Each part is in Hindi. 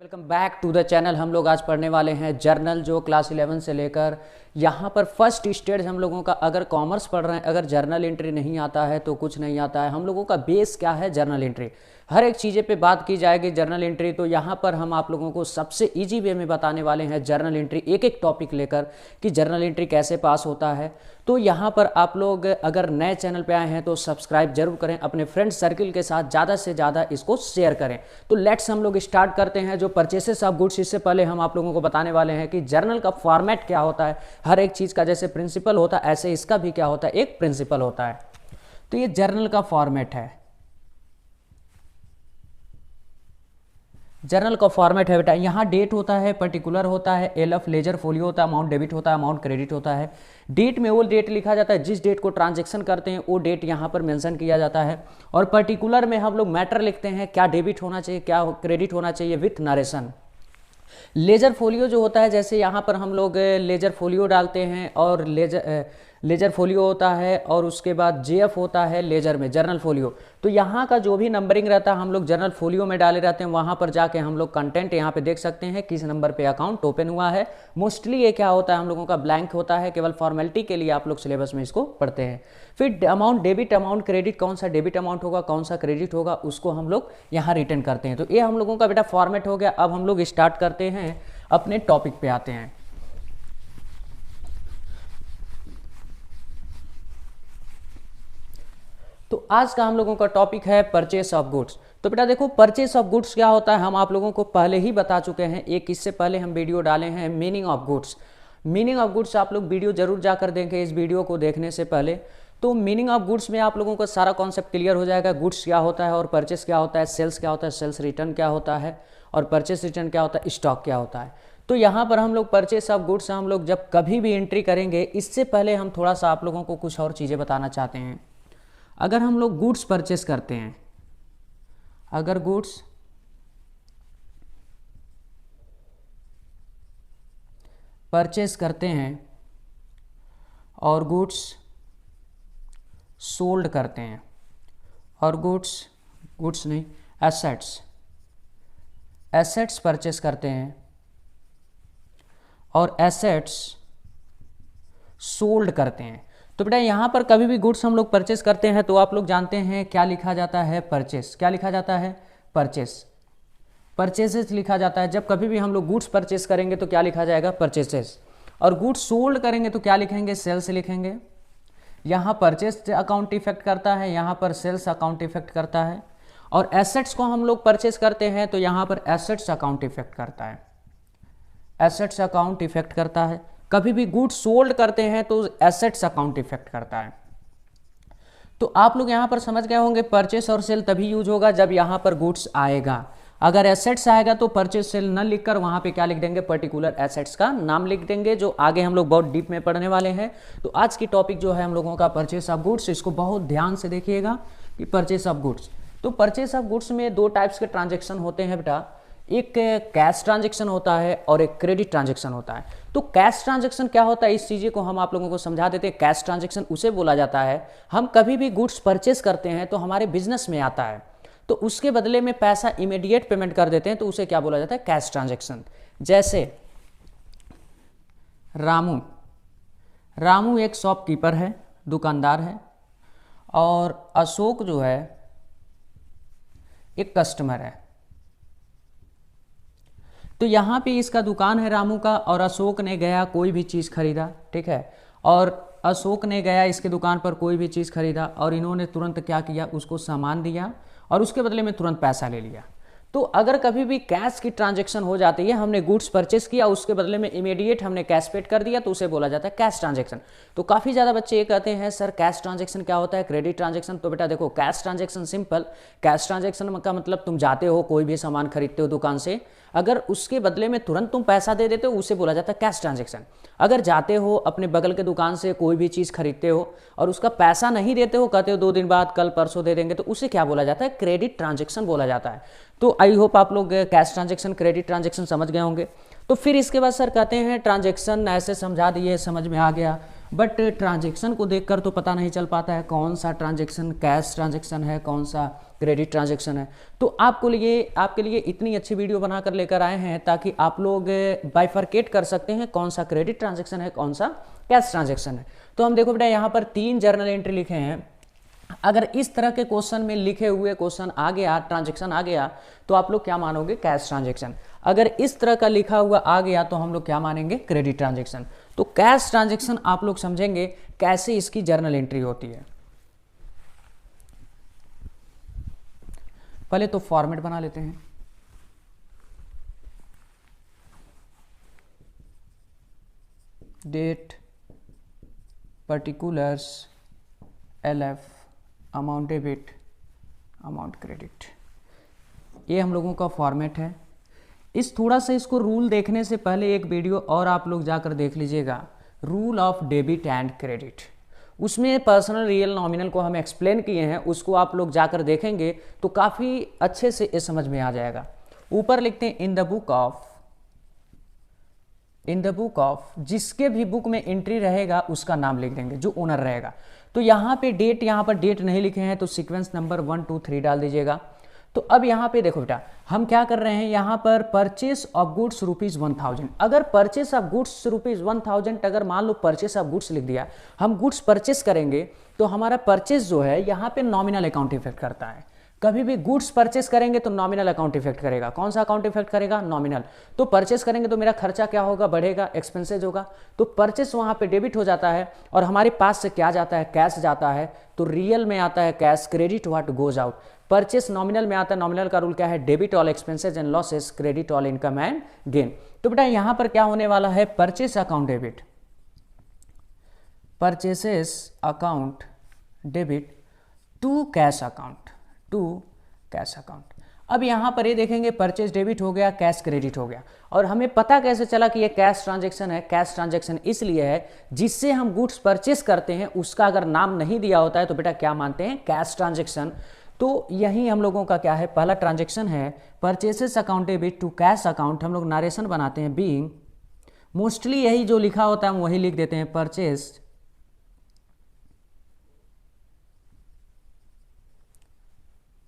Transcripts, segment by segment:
Welcome back to the channel. हम लोग आज पढ़ने वाले हैं जर्नल, जो क्लास 11 से लेकर यहाँ पर फर्स्ट स्टेज हम लोगों का। अगर कॉमर्स पढ़ रहे हैं, अगर जर्नल एंट्री नहीं आता है तो कुछ नहीं आता है। हम लोगों का बेस क्या है? Journal entry. हर एक चीज़ें पे बात की जाएगी जर्नल एंट्री। तो यहाँ पर हम आप लोगों को सबसे इजी वे में बताने वाले हैं जर्नल एंट्री, एक एक टॉपिक लेकर कि जर्नल एंट्री कैसे पास होता है। तो यहाँ पर आप लोग अगर नए चैनल पे आए हैं तो सब्सक्राइब जरूर करें, अपने फ्रेंड सर्किल के साथ ज़्यादा से ज़्यादा इसको शेयर करें। तो लेट्स हम लोग स्टार्ट करते हैं जो परचेसेस ऑफ गुड्स। इससे पहले हम आप लोगों को बताने वाले हैं कि जर्नल का फॉर्मेट क्या होता है। हर एक चीज़ का जैसे प्रिंसिपल होता है ऐसे इसका भी क्या होता है, एक प्रिंसिपल होता है। तो ये जर्नल का फॉर्मेट है। जर्नल का फॉर्मेट है बेटा, यहाँ डेट होता है, पर्टिकुलर होता है, एलएफ लेजर फोलियो होता है, अमाउंट डेबिट होता है, अमाउंट क्रेडिट होता है। डेट में वो डेट लिखा जाता है जिस डेट को ट्रांजैक्शन करते हैं, वो डेट यहाँ पर मेंशन किया जाता है। और पर्टिकुलर में हम लोग मैटर लिखते हैं, क्या डेबिट होना चाहिए, क्या क्रेडिट होना चाहिए, विथ नरेशन। लेजर फोलियो जो होता है, जैसे यहाँ पर हम लोग लेजर फोलियो डालते हैं और लेजर फोलियो होता है, और उसके बाद जेएफ होता है लेजर में, जर्नल फोलियो। तो यहाँ का जो भी नंबरिंग रहता है हम लोग जर्नल फोलियो में डाले रहते हैं। वहाँ पर जाके हम लोग कंटेंट यहाँ पे देख सकते हैं किस नंबर पे अकाउंट ओपन हुआ है। मोस्टली ये क्या होता है, हम लोगों का ब्लैंक होता है, केवल फॉर्मेलिटी के लिए आप लोग सिलेबस में इसको पढ़ते हैं। फिर अमाउंट डेबिट, अमाउंट क्रेडिट, कौन सा डेबिट अमाउंट होगा, कौन सा क्रेडिट होगा, उसको हम लोग यहाँ रिटर्न करते हैं। तो ये हम लोगों का बेटा फॉर्मेट हो गया। अब हम लोग स्टार्ट करते हैं, अपने टॉपिक पे आते हैं। तो आज का हम लोगों का टॉपिक है परचेस ऑफ गुड्स। तो बेटा देखो, परचेस ऑफ गुड्स क्या होता है हम आप लोगों को पहले ही बता चुके हैं। एक इससे पहले हम वीडियो डाले हैं meaning of goods. Meaning of goods आप लोग वीडियो जरूर जाकर देखें इस वीडियो को देखने से पहले। तो मीनिंग ऑफ गुड्स में आप लोगों को सारा कॉन्सेप्ट क्लियर हो जाएगा। गुड्स क्या होता है और परचेस क्या होता है, सेल्स क्या होता है, सेल्स रिटर्न क्या होता है, और परचेस रिटर्न क्या होता है, स्टॉक क्या होता है। तो यहाँ पर हम लोग परचेस ऑफ गुड्स हम लोग जब कभी भी एंट्री करेंगे, इससे पहले हम थोड़ा सा आप लोगों को कुछ और चीज़ें बताना चाहते हैं। अगर हम लोग गुड्स परचेस करते हैं, अगर गुड्स परचेस करते हैं और गुड्स सोल्ड करते हैं, और गुड्स नहीं, एसेट्स परचेस करते हैं और एसेट्स सोल्ड करते हैं। तो बेटा यहाँ पर कभी भी गुड्स हम लोग परचेस करते हैं तो आप लोग जानते हैं क्या लिखा जाता है, परचेस। क्या लिखा जाता है, परचेस। परचेसेस लिखा जाता है। जब कभी भी हम लोग गुड्स परचेस करेंगे तो क्या लिखा जाएगा, परचेसेस। और गुड्स सोल्ड करेंगे तो क्या लिखेंगे, सेल्स लिखेंगे। यहाँ परचेस अकाउंट इफेक्ट करता है, यहाँ पर सेल्स अकाउंट इफेक्ट करता है। और एसेट्स को हम लोग परचेस करते हैं तो यहाँ पर एसेट्स अकाउंट इफेक्ट करता है, एसेट्स अकाउंट इफेक्ट करता है। कभी भी गुड्स सोल्ड करते हैं तो एसेट्स अकाउंट इफेक्ट करता है। तो आप लोग यहाँ पर समझ गए होंगे, परचेस और सेल तभी यूज होगा जब यहाँ पर गुड्स आएगा। अगर एसेट्स आएगा तो परचेस सेल न लिखकर वहाँ पे क्या लिख देंगे, पर्टिकुलर एसेट्स का नाम लिख देंगे, जो आगे हम लोग बहुत डीप में पढ़ने वाले हैं। तो आज की टॉपिक जो है हम लोगों का परचेस ऑफ गुड्स, इसको बहुत ध्यान से देखिएगा कि परचेस ऑफ गुड्स। तो परचेस ऑफ गुड्स में दो टाइप्स के ट्रांजेक्शन होते हैं बेटा, एक कैश ट्रांजैक्शन होता है और एक क्रेडिट ट्रांजैक्शन होता है। तो कैश ट्रांजैक्शन क्या होता है, इस चीज़ को हम आप लोगों को समझा देते हैं। कैश ट्रांजैक्शन उसे बोला जाता है, हम कभी भी गुड्स परचेस करते हैं तो हमारे बिजनेस में आता है, तो उसके बदले में पैसा इमीडिएट पेमेंट कर देते हैं, तो उसे क्या बोला जाता है, कैश ट्रांजैक्शन। जैसे रामू एक शॉपकीपर है, दुकानदार है, और अशोक जो है एक कस्टमर है। तो यहाँ पे इसका दुकान है रामू का, और अशोक ने गया कोई भी चीज़ खरीदा, ठीक है, और अशोक ने गया इसके दुकान पर कोई भी चीज़ खरीदा, और इन्होंने तुरंत क्या किया, उसको सामान दिया और उसके बदले में तुरंत पैसा ले लिया। तो अगर कभी भी कैश की ट्रांजैक्शन हो जाती है, हमने गुड्स परचेस किया, उसके बदले में इमीडिएट हमने कैश पेड कर दिया, तो उसे बोला जाता है कैश ट्रांजैक्शन। तो काफ़ी ज़्यादा बच्चे ये कहते हैं सर कैश ट्रांजैक्शन क्या होता है, क्रेडिट ट्रांजैक्शन। तो बेटा देखो, cash transaction simple, cash transaction का मतलब तुम जाते हो कोई भी सामान खरीदते हो दुकान से, अगर उसके बदले में तुरंत तुम पैसा दे देते हो उसे बोला जाता है कैश ट्रांजैक्शन। अगर जाते हो अपने बगल के दुकान से कोई भी चीज़ खरीदते हो और उसका पैसा नहीं देते हो, कहते हो 2 दिन बाद, कल परसों दे देंगे, तो उसे क्या बोला जाता है, क्रेडिट ट्रांजैक्शन बोला जाता है। तो आई होप आप लोग कैश ट्रांजैक्शन, क्रेडिट ट्रांजैक्शन समझ गए होंगे। तो फिर इसके बाद सर कहते हैं ट्रांजैक्शन ऐसे समझा दिए, समझ में आ गया, बट ट्रांजैक्शन को देखकर तो पता नहीं चल पाता है कौन सा ट्रांजैक्शन कैश ट्रांजैक्शन है, कौन सा क्रेडिट ट्रांजैक्शन है। तो आपके लिए इतनी अच्छी वीडियो बनाकर लेकर आए हैं ताकि आप लोग बाइफरकेट कर सकते हैं कौन सा क्रेडिट ट्रांजैक्शन है, कौन सा कैश ट्रांजैक्शन है। तो हम देखो बेटा यहाँ पर 3 जर्नल एंट्री लिखे हैं। अगर इस तरह के क्वेश्चन में लिखे हुए क्वेश्चन आ गया, ट्रांजैक्शन आ गया, तो आप लोग क्या मानोगे, कैश ट्रांजैक्शन। अगर इस तरह का लिखा हुआ आ गया तो हम लोग क्या मानेंगे, क्रेडिट ट्रांजैक्शन। तो कैश ट्रांजैक्शन आप लोग समझेंगे कैसे इसकी जर्नल एंट्री होती है। पहले तो फॉर्मेट बना लेते हैं। Date, particulars, LF, amount debit, amount credit, ये हम लोगों का फॉर्मेट है। थोड़ा सा इसको रूल देखने से पहले एक वीडियो और आप लोग जाकर देख लीजिएगा, rule of debit and credit. उसमें पर्सनल, रियल, नॉमिनल को हम एक्सप्लेन किए हैं, उसको आप लोग जाकर देखेंगे तो काफ़ी अच्छे से ये समझ में आ जाएगा। ऊपर लिखते हैं इन द बुक ऑफ, जिसके भी बुक में एंट्री रहेगा उसका नाम लिख देंगे, जो ओनर रहेगा। तो यहाँ पे डेट, यहाँ पर डेट नहीं लिखे हैं तो सीक्वेंस नंबर 1 2 3 डाल दीजिएगा। तो अब यहाँ पे देखो बेटा, हम क्या कर रहे हैं, यहाँ पर परचेस ऑफ गुड्स ₹1000। अगर परचेस ऑफ गुड्स ₹1000, अगर मान लो परचेस ऑफ गुड्स लिख दिया, हम गुड्स परचेस करेंगे तो हमारा परचेस जो है यहाँ पे नॉमिनल अकाउंट इफेक्ट करता है। कभी भी गुड्स परचेस करेंगे तो नॉमिनल अकाउंट इफेक्ट करेगा। कौन सा अकाउंट इफेक्ट करेगा, नॉमिनल। तो परचेस करेंगे तो मेरा खर्चा क्या होगा, बढ़ेगा, एक्सपेंसेज होगा। तो परचेस वहाँ पे डेबिट हो जाता है और हमारे पास से क्या जाता है, कैश जाता है। तो रियल में आता है cash, credit what goes out. Purchase nominal में आता है, नॉमिनल का रूल क्या है, debit all expenses and losses, credit all income and gain. तो बेटा यहाँ पर क्या होने वाला है, purchase account debit, purchases account debit to cash account, to cash account. अब यहाँ पर ये देखेंगे परचेज डेबिट हो गया, कैश क्रेडिट हो गया। और हमें पता कैसे चला कि ये कैश ट्रांजैक्शन है, कैश ट्रांजैक्शन इसलिए है जिससे हम गुड्स परचेस करते हैं उसका अगर नाम नहीं दिया होता है तो बेटा क्या मानते हैं, कैश ट्रांजैक्शन। तो यही हम लोगों का क्या है, पहला ट्रांजैक्शन है purchases account debit to cash account. हम लोग नारेशन बनाते हैं, बीइंग, मोस्टली यही जो लिखा होता है हम वही लिख देते हैं,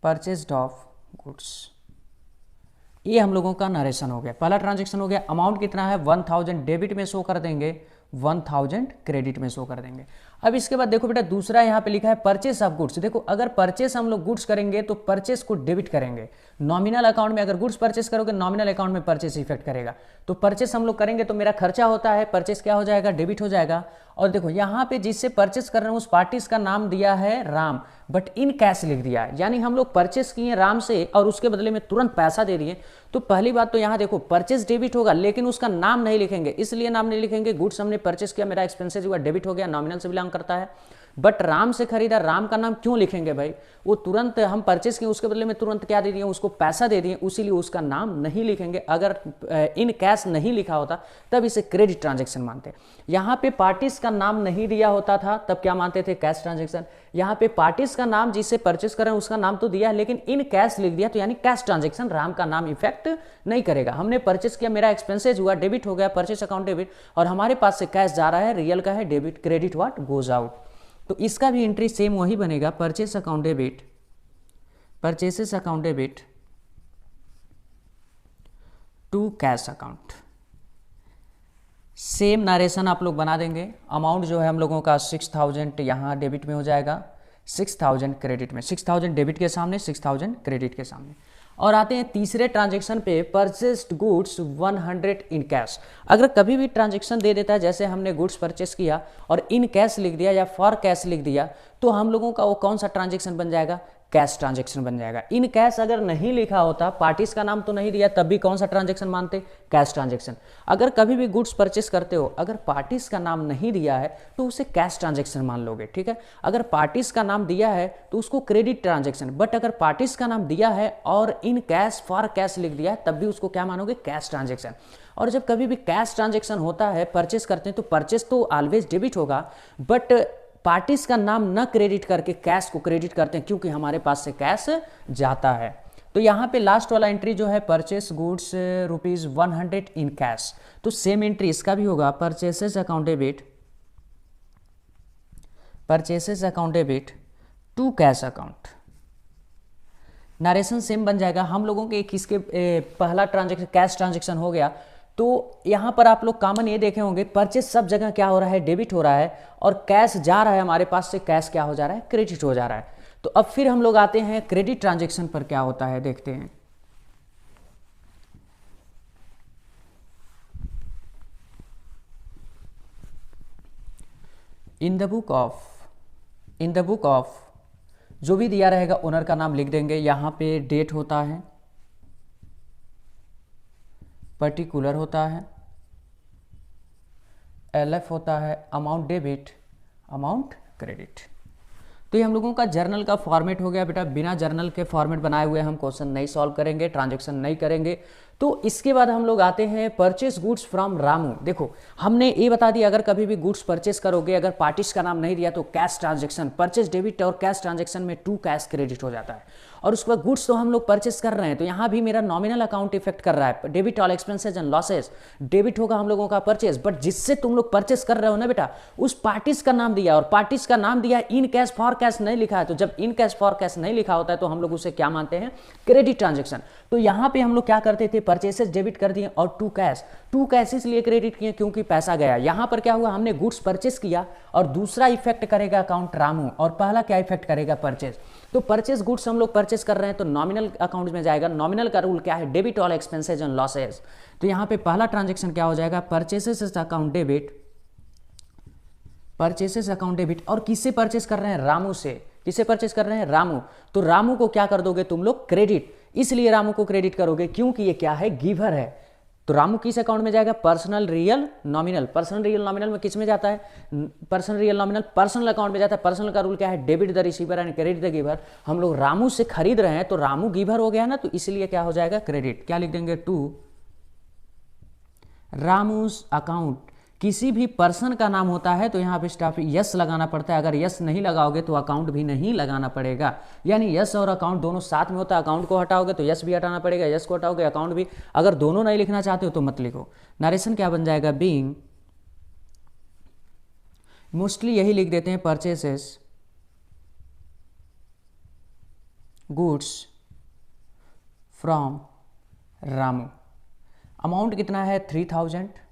परचेस्ड ऑफ गुड्स। ये हम लोगों का नरेशन हो गया, पहला ट्रांजैक्शन हो गया। अमाउंट कितना है, 1000 डेबिट में शो कर देंगे, 1000 क्रेडिट में शो कर देंगे। अब इसके बाद देखो बेटा दूसरा यहाँ पे लिखा है परचेस ऑफ गुड्स। देखो अगर परचेस हम लोग गुड्स करेंगे तो परचेस को डेबिट करेंगे, नॉमिनल अकाउंट में अगर गुड्स परचेस करोगे नॉमिनल अकाउंट में परचेस इफेक्ट करेगा। तो परचेस हम लोग करेंगे तो मेरा खर्चा होता है, परचेस क्या हो जाएगा, डेबिट हो जाएगा। और देखो यहाँ पे जिससे परचेस कर रहे हैं उस पार्टीज का नाम दिया है राम, बट इन कैश लिख दिया है, यानी हम लोग परचेस किए राम से और उसके बदले में तुरंत पैसा दे दिए। तो पहली बात तो यहाँ देखो परचेस डेबिट होगा लेकिन उसका नाम नहीं लिखेंगे, इसलिए नाम नहीं लिखेंगे, गुड्स हमने परचेस किया, मेरा एक्सपेंसेस हुआ, डेबिट हो गया, नॉमिनल से बिलोंग करता है। बट राम से खरीदा, राम का नाम क्यों लिखेंगे भाई, वो तुरंत हम परचेस किए उसके बदले में तुरंत क्या दे दिए, उसको पैसा दे दिए, इसीलिए उसका नाम नहीं लिखेंगे। अगर इन कैश नहीं लिखा होता तब इसे क्रेडिट ट्रांजैक्शन मानते। यहाँ पे पार्टीज का नाम नहीं दिया होता था तब क्या मानते थे, कैश ट्रांजैक्शन। यहाँ पे पार्टीज का नाम जिससे परचेस कर रहे हैं उसका नाम तो दिया है लेकिन इन कैश लिख दिया तो यानी कैश ट्रांजैक्शन, राम का नाम इफेक्ट नहीं करेगा। हमने परचेस किया, मेरा एक्सपेंसेज हुआ, डेबिट हो गया, परचेस अकाउंट डेबिट, और हमारे पास से कैश जा रहा है, रियल का है, debit, credit what goes out. तो इसका भी एंट्री सेम वही बनेगा, purchase account debit, purchases account debit to cash account. Same narration आप लोग बना देंगे। अमाउंट जो है हम लोगों का 6000 यहाँ डेबिट में हो जाएगा, 6000 क्रेडिट में, 6000 डेबिट के सामने, 6000 क्रेडिट के सामने। और आते हैं तीसरे ट्रांजैक्शन पे, परचेस्ड गुड्स 100 इन कैश। अगर कभी भी ट्रांजैक्शन दे देता है, जैसे हमने गुड्स परचेस किया और इन कैश लिख दिया या फॉर कैश लिख दिया, तो हम लोगों का वो कौन सा ट्रांजैक्शन बन जाएगा, कैश ट्रांजैक्शन बन जाएगा। इन कैश अगर नहीं लिखा होता, पार्टीज का नाम तो नहीं दिया, तब भी कौन सा ट्रांजैक्शन मानते, कैश ट्रांजैक्शन। अगर कभी भी गुड्स परचेस करते हो, अगर पार्टीज का नाम नहीं दिया है तो उसे कैश ट्रांजैक्शन मान लोगे, ठीक है। अगर पार्टीज का नाम दिया है तो उसको क्रेडिट ट्रांजैक्शन, बट अगर पार्टीज का नाम दिया है और इन कैश फॉर कैश लिख दिया है तब भी उसको क्या मानोगे, कैश ट्रांजैक्शन। और जब कभी भी कैश ट्रांजैक्शन होता है, परचेस करते हैं, तो परचेस तो ऑलवेज डेबिट होगा, बट पार्टीज का नाम न क्रेडिट करके कैश को क्रेडिट करते हैं क्योंकि हमारे पास से कैश जाता है। तो यहाँ पे लास्ट वाला एंट्री जो है परचेस गुड्स ₹100 इन कैश, तो सेम एंट्री इसका भी होगा, purchases account debit, purchases account debit to cash account. Narration same बन जाएगा। हम लोगों के किसके पहला ट्रांजेक्शन कैश ट्रांजेक्शन हो गया, तो यहाँ पर आप लोग कॉमन ये देखे होंगे परचेज सब जगह क्या हो रहा है, डेबिट हो रहा है, और कैश जा रहा है हमारे पास से, कैश क्या हो जा रहा है, क्रेडिट हो जा रहा है। तो अब फिर हम लोग आते हैं क्रेडिट ट्रांजेक्शन पर क्या होता है, देखते हैं। इन द बुक ऑफ जो भी दिया रहेगा ओनर का नाम लिख देंगे, यहाँ पे डेट होता है, पर्टिकुलर होता है, एलएफ होता है, अमाउंट डेबिट, अमाउंट क्रेडिट। तो ये हम लोगों का जर्नल का फॉर्मेट हो गया बेटा। बिना जर्नल के फॉर्मेट बनाए हुए हम क्वेश्चन नहीं सॉल्व करेंगे, ट्रांजैक्शन नहीं करेंगे। तो इसके बाद हम लोग आते हैं परचेस गुड्स फ्रॉम रामू। देखो हमने ये बता दिया, अगर कभी भी गुड्स परचेस करोगे, अगर पार्टीज का नाम नहीं दिया तो कैश ट्रांजैक्शन, परचेस डेबिट और कैश ट्रांजैक्शन में टू कैश क्रेडिट हो जाता है। और उसके बाद गुड्स तो हम लोग परचेस कर रहे हैं, तो यहाँ भी मेरा नॉमिनल अकाउंट इफेक्ट कर रहा है, debit all expenses and losses, debit होगा हम लोगों का परचेस, बट जिससे तुम लोग परचेस कर रहे हो ना बेटा, उस पार्टीज का नाम दिया, और पार्टीज का नाम दिया इन कैश फॉर कैश नहीं लिखा है। तो जब इन कैश फॉर कैश नहीं लिखा होता है तो हम लोग उसे क्या मानते हैं, क्रेडिट ट्रांजेक्शन। तो यहाँ पे हम लोग क्या करते थे, परचेसेस डेबिट कर दिए और टू कैश इसलिए क्रेडिट किए क्योंकि पैसा गया। यहाँ पर क्या हुआ, हमने गुड्स परचेस किया और दूसरा इफेक्ट करेगा अकाउंट रामू, और पहला क्या इफेक्ट करेगा, परचेस। तो परचेस गुड्स हम लोग परचेस कर रहे हैं तो नॉमिनल अकाउंट में जाएगा। नॉमिनल का रूल क्या है, debit all expenses and losses. तो यहाँ पे पहला ट्रांजेक्शन क्या हो जाएगा, purchases account debit, purchases account debit. और किससे परचेस कर रहे हैं, रामू से। किससे परचेस कर रहे हैं, रामू। तो रामू को क्या कर दोगे तुम लोग, क्रेडिट। इसलिए रामू को क्रेडिट करोगे क्योंकि ये क्या है, गिवर है। तो रामू किस अकाउंट में जाएगा, personal real nominal. Personal real nominal में किस में जाता है, personal real nominal personal account में जाता है। पर्सनल का रूल क्या है, debit the receiver and credit the giver. हम लोग रामू से खरीद रहे हैं तो रामू गिवर हो गया ना, तो इसलिए क्या हो जाएगा, क्रेडिट। क्या लिख देंगे, टू रामूस अकाउंट। किसी भी पर्सन का नाम होता है तो यहाँ पे स्टाफ यस लगाना पड़ता है। अगर यस नहीं लगाओगे तो अकाउंट भी नहीं लगाना पड़ेगा। यानी यस और अकाउंट दोनों साथ में होता है। अकाउंट को हटाओगे तो यस भी हटाना पड़ेगा, यस को हटाओगे अकाउंट भी। अगर दोनों नहीं लिखना चाहते हो तो मत लिखो। नरेशन क्या बन जाएगा, बीइंग, मोस्टली यही लिख देते हैं, purchases goods from Ramu. Amount कितना है, 3000।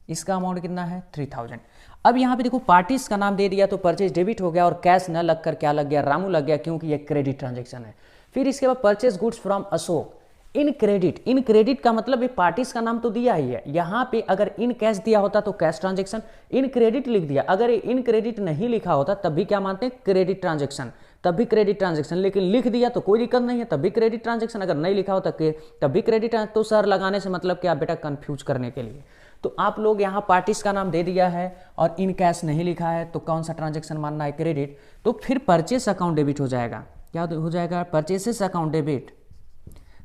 इसका अमाउंट कितना है, 3000। अब यहाँ पे देखो पार्टीज का नाम दे दिया तो परचेज डेबिट हो गया, और कैश न लगकर क्या लग गया, रामू लग गया, क्योंकि ये क्रेडिट ट्रांजेक्शन है। फिर इसके बाद purchase goods from Ashok, in credit. In credit का मतलब ये पार्टीज का नाम तो दिया ही है। यहाँ पे अगर इन कैश दिया होता तो कैश ट्रांजेक्शन, इन क्रेडिट लिख दिया। अगर इन क्रेडिट नहीं लिखा होता तब भी क्या मानते हैं, क्रेडिट ट्रांजेक्शन, तब भी क्रेडिट ट्रांजेक्शन। लेकिन लिख दिया तो कोई दिक्कत नहीं है, तब भी क्रेडिट ट्रांजेक्शन। अगर नहीं लिखा होता तब भी क्रेडिट। तो सर लगाने से मतलब क्या बेटा, कंफ्यूज करने के लिए। तो आप लोग यहाँ पार्टीज का नाम दे दिया है और इन कैश नहीं लिखा है, तो कौन सा ट्रांजेक्शन मानना है, क्रेडिट। तो फिर परचेस अकाउंट डेबिट हो जाएगा। क्या हो जाएगा, purchases account debit,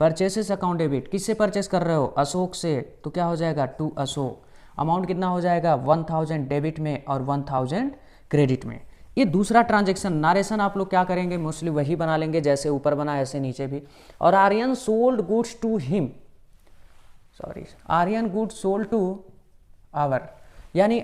purchases account debit. किससे परचेस कर रहे हो, अशोक से, तो क्या हो जाएगा, टू अशोक। अमाउंट कितना हो जाएगा, 1000 डेबिट में और 1000 क्रेडिट में। ये दूसरा ट्रांजेक्शन। नारेशन आप लोग क्या करेंगे, मोस्टली वही बना लेंगे जैसे ऊपर बना ऐसे नीचे भी। और Aryan sold goods to him, sorry, Aryan goods sold to आवर, यानी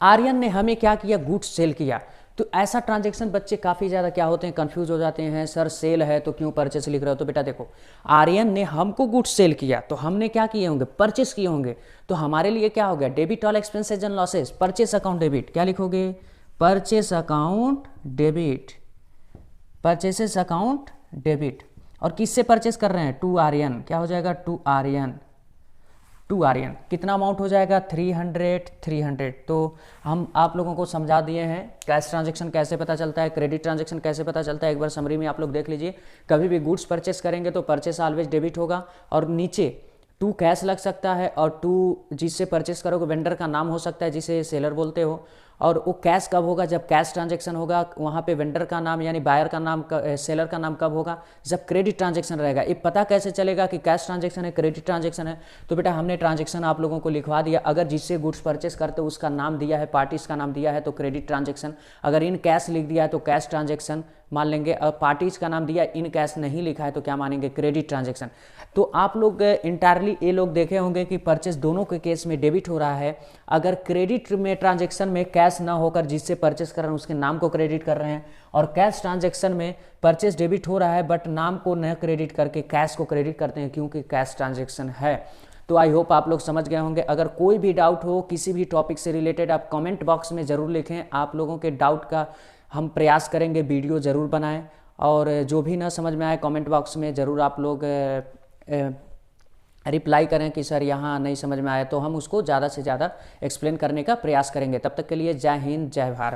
आर्यन ने हमें क्या किया, गुड्स सेल किया। तो ऐसा ट्रांजेक्शन बच्चे काफ़ी ज़्यादा क्या होते हैं, कंफ्यूज हो जाते हैं, सर सेल है तो क्यों परचेस लिख रहे हो। तो बेटा देखो, आर्यन ने हमको गुड्स सेल किया तो हमने क्या किए होंगे, परचेस किए होंगे। तो हमारे लिए क्या हो गया, debit all expenses and losses, purchase account debit. क्या लिखोगे, purchase account debit, purchases account debit. और किससे परचेस कर रहे हैं, टू आर्यन। क्या हो जाएगा, टू आर्यन, टू आर्यन। कितना अमाउंट हो जाएगा, 300। तो हम आप लोगों को समझा दिए हैं कैश ट्रांजेक्शन कैसे पता चलता है, क्रेडिट ट्रांजेक्शन कैसे पता चलता है। एक बार समरी में आप लोग देख लीजिए। कभी भी गुड्स परचेस करेंगे तो परचेस ऑलवेज डेबिट होगा, और नीचे टू कैश लग सकता है, और टू जिससे परचेस करोगे वेंडर का नाम हो सकता है जिसे सेलर बोलते हो। और वो कैश कब होगा, जब कैश ट्रांजेक्शन होगा। वहाँ पे वेंडर का नाम यानी बायर का नाम, सेलर का नाम कब होगा, जब क्रेडिट ट्रांजेक्शन रहेगा। ये पता कैसे चलेगा कि कैश ट्रांजेक्शन है, क्रेडिट ट्रांजेक्शन है। तो बेटा हमने ट्रांजेक्शन आप लोगों को लिखवा दिया। अगर जिससे गुड्स परचेस करते हो उसका नाम दिया है, पार्टीज का नाम दिया है तो क्रेडिट ट्रांजेक्शन। अगर इन कैश लिख दिया है तो कैश ट्रांजेक्शन मान लेंगे। और पार्टीज का नाम दिया, इन कैश नहीं लिखा है तो क्या मानेंगे, क्रेडिट ट्रांजेक्शन। तो आप लोग इंटायरली ये लोग देखे होंगे कि परचेस दोनों के केस में डेबिट हो रहा है। अगर क्रेडिट में ट्रांजेक्शन में कैश कैश ना होकर जिससे परचेस कर रहे हैं उसके नाम को क्रेडिट कर रहे हैं, और कैश ट्रांजैक्शन में परचेस डेबिट हो रहा है बट नाम को न क्रेडिट करके कैश को क्रेडिट करते हैं क्योंकि कैश ट्रांजैक्शन है। तो आई होप आप लोग समझ गए होंगे। अगर कोई भी डाउट हो किसी भी टॉपिक से रिलेटेड आप कमेंट बॉक्स में ज़रूर लिखें। आप लोगों के डाउट का हम प्रयास करेंगे वीडियो ज़रूर बनाएं, और जो भी ना समझ में आए कमेंट बॉक्स में ज़रूर आप लोग रिप्लाई करें कि सर यहाँ नहीं समझ में आया, तो हम उसको ज़्यादा से ज़्यादा एक्सप्लेन करने का प्रयास करेंगे। तब तक के लिए जय हिंद, जय भारत।